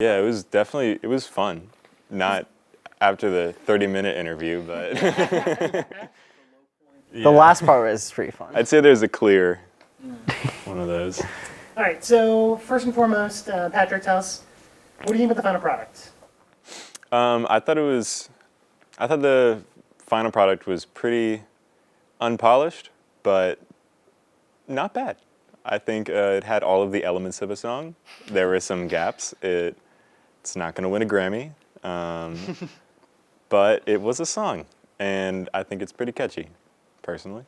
Yeah, it was fun. Not after the 30-minute interview, but The last part was pretty fun. I'd say there's a clear one of those. All right, so first and foremost, Patrick, tell us, what do you think about the final product? I thought the final product was pretty unpolished, but not bad. I think it had all of the elements of a song. There were some gaps. It's not going to win a Grammy, but it was a song, and I think it's pretty catchy, personally.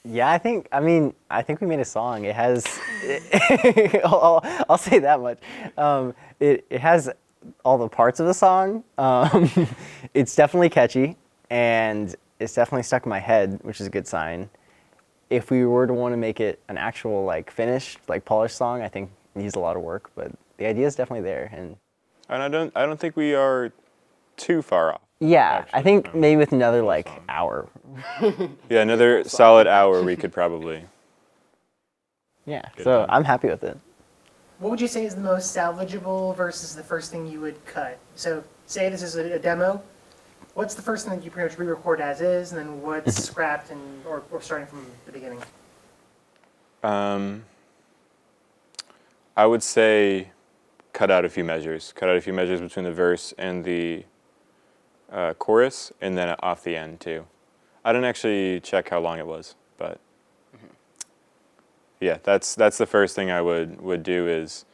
Yeah, I think we made a song. It has, I'll say that much. It has all the parts of the song. It's definitely catchy, and it's definitely stuck in my head, which is a good sign. If we were to want to make it an actual like finished, like polished song, I think it needs a lot of work, but the idea is definitely there. And I don't think we are too far off. yeah, Actually, I think maybe with another like hour. Yeah, another solid hour we could probably. Yeah, Good so time. I'm happy with it. What would you say is the most salvageable versus the first thing you would cut? So say this is a demo. What's the first thing that you pretty much re-record as is, and then what's scrapped or starting from the beginning? I would say cut out a few measures. Cut out a few measures between the verse and the chorus, and then off the end too. I didn't actually check how long it was, but yeah, that's the first thing I would do, is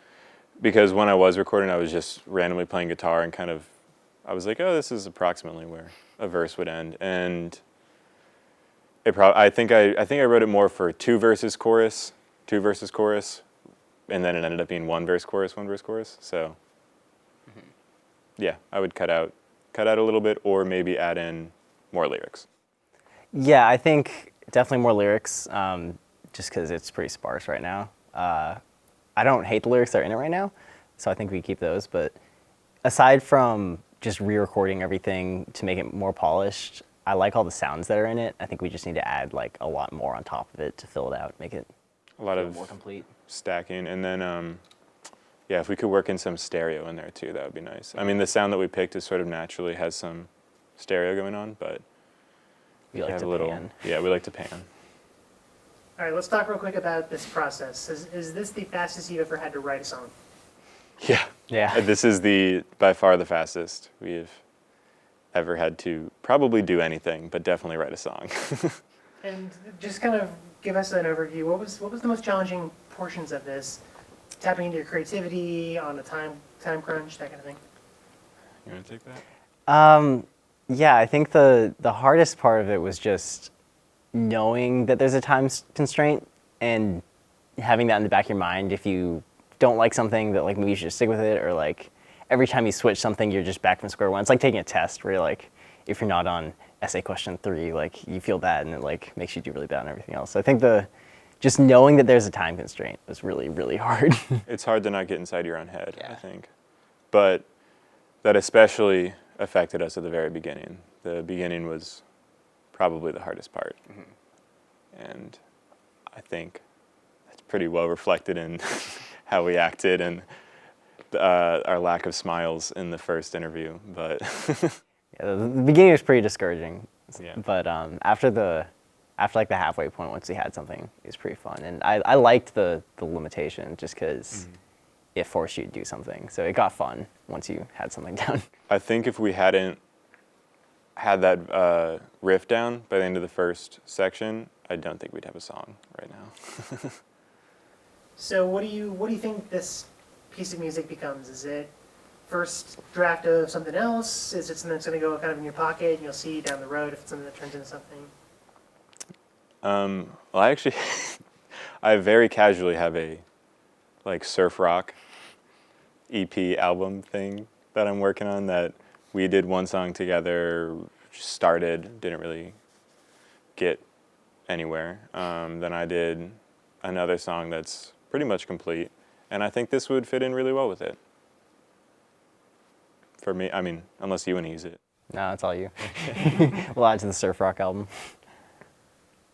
because when I was recording, I was just randomly playing guitar and kind of, I was like, oh, this is approximately where a verse would end, and I think I wrote it more for two verses chorus, and then it ended up being one verse chorus. So yeah, I would cut out a little bit, or maybe add in more lyrics. Yeah, I think definitely more lyrics, just because it's pretty sparse right now. I don't hate the lyrics that are in it right now, so I think we keep those. But aside from just re-recording everything to make it more polished, I like all the sounds that are in it. I think we just need to add like a lot more on top of it to fill it out, make it A lot of more complete. stacking, and then yeah, if we could work in some stereo in there too, that would be nice. I mean, the sound that we picked is sort of naturally has some stereo going on, but We like have to a little, pan. yeah, we like to pan. All right, let's talk real quick about this process. Is this the fastest you've ever had to write a song? Yeah. Yeah. This is by far the fastest we've ever had to probably do anything, but definitely write a song. And just kind of give us an overview. What was the most challenging portions of this? Tapping into your creativity on a time crunch, that kind of thing. You want to take that? Yeah, I think the hardest part of it was just knowing that there's a time constraint and having that in the back of your mind. If you don't like something, that like maybe you should stick with it, or like every time you switch something, you're just back from square one. It's like taking a test where you're like, if you're not on essay question 3, like you feel bad and it like makes you do really bad on everything else. So I think just knowing that there's a time constraint was really, really hard. It's hard to not get inside your own head, I Yeah. think. But that especially affected us at the very beginning. The beginning was probably the hardest part. And I think that's pretty well reflected in how we acted and our lack of smiles in the first interview. But Yeah, the beginning was pretty discouraging. Yeah. But after like the halfway point, once we had something, it was pretty fun. And I liked the limitation just because it forced you to do something. So it got fun once you had something down. I think if we hadn't had that riff down by the end of the first section, I don't think we'd have a song right now. So what do you think this piece of music becomes? Is it first draft of something else? Is it something that's going to go kind of in your pocket and you'll see down the road if it's something that turns into something? Well, I actually, I very casually have a like surf rock EP album thing that I'm working on, that we did one song together, started, didn't really get anywhere. Then I did another song that's pretty much complete, and I think this would fit in really well with it. For me, I mean, unless you want to use it. No, it's all you. We'll add to the surf rock album.